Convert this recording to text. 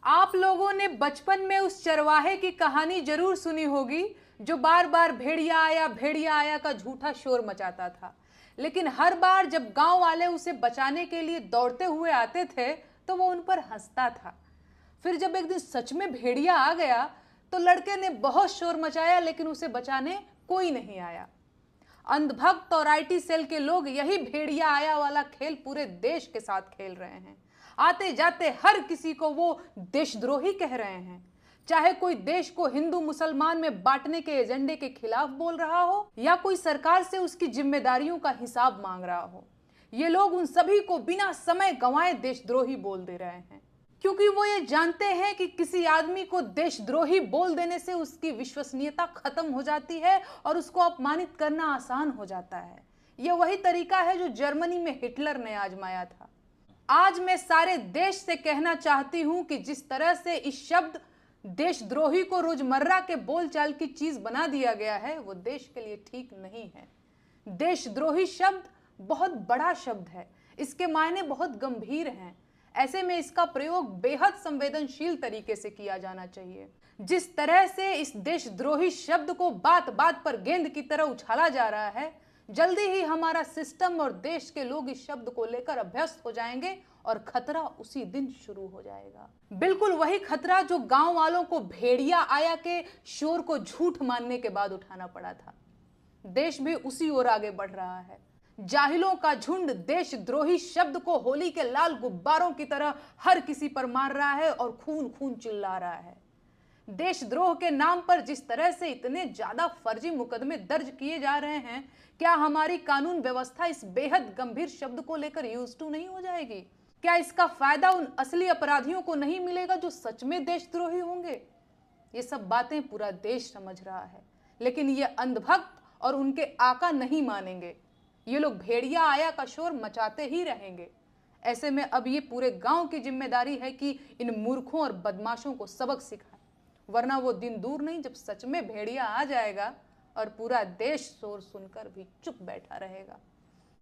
आप लोगों ने बचपन में उस चरवाहे की कहानी जरूर सुनी होगी जो बार बार भेड़िया आया का झूठा शोर मचाता था। लेकिन हर बार जब गांव वाले उसे बचाने के लिए दौड़ते हुए आते थे तो वो उन पर हंसता था। फिर जब एक दिन सच में भेड़िया आ गया तो लड़के ने बहुत शोर मचाया लेकिन उसे बचाने कोई नहीं आया। अंधभक्त और आईटी सेल के लोग यही भेड़िया आया वाला खेल पूरे देश के साथ खेल रहे हैं। आते जाते हर किसी को वो देशद्रोही कह रहे हैं, चाहे कोई देश को हिंदू मुसलमान में बांटने के एजेंडे के खिलाफ बोल रहा हो या कोई सरकार से उसकी जिम्मेदारियों का हिसाब मांग रहा हो। ये लोग उन सभी को बिना समय गंवाए देशद्रोही बोल दे रहे हैं, क्योंकि वो ये जानते हैं कि किसी आदमी को देशद्रोही बोल देने से उसकी विश्वसनीयता खत्म हो जाती है और उसको अपमानित करना आसान हो जाता है। यह वही तरीका है जो जर्मनी में हिटलर ने आजमाया था। आज मैं सारे देश से कहना चाहती हूं कि जिस तरह से इस शब्द देशद्रोही को रोजमर्रा के बोलचाल की चीज बना दिया गया है वो देश के लिए ठीक नहीं है। देशद्रोही शब्द बहुत बड़ा शब्द है, इसके मायने बहुत गंभीर हैं। ऐसे में इसका प्रयोग बेहद संवेदनशील तरीके से किया जाना चाहिए। जिस तरह से इस देशद्रोही शब्द को बात बात पर गेंद की तरह उछाला जा रहा है, जल्दी ही हमारा सिस्टम और देश के लोग इस शब्द को लेकर अभ्यस्त हो जाएंगे और खतरा उसी दिन शुरू हो जाएगा। बिल्कुल वही खतरा जो गांव वालों को भेड़िया आया के शोर को झूठ मानने के बाद उठाना पड़ा था। देश भी उसी ओर आगे बढ़ रहा है। जाहिलों का झुंड देशद्रोही शब्द को होली के लाल गुब्बारों की तरह हर किसी पर मार रहा है और खून खून चिल्ला रहा है। देशद्रोह के नाम पर जिस तरह से इतने ज्यादा फर्जी मुकदमे दर्ज किए जा रहे हैं, क्या हमारी कानून व्यवस्था इस बेहद गंभीर शब्द को लेकर यूज्ड टू नहीं हो जाएगी? क्या इसका फायदा उन असली अपराधियों को नहीं मिलेगा जो सच में देशद्रोही होंगे? ये सब बातें पूरा देश समझ रहा है, लेकिन ये अंधभक्त और उनके आका नहीं मानेंगे। ये लोग भेड़िया आया का शोर मचाते ही रहेंगे। ऐसे में अब ये पूरे गांव की जिम्मेदारी है कि इन मूर्खों और बदमाशों को सबक सिखाए, वरना वो दिन दूर नहीं जब सच में भेड़िया आ जाएगा और पूरा देश शोर सुनकर भी चुप बैठा रहेगा।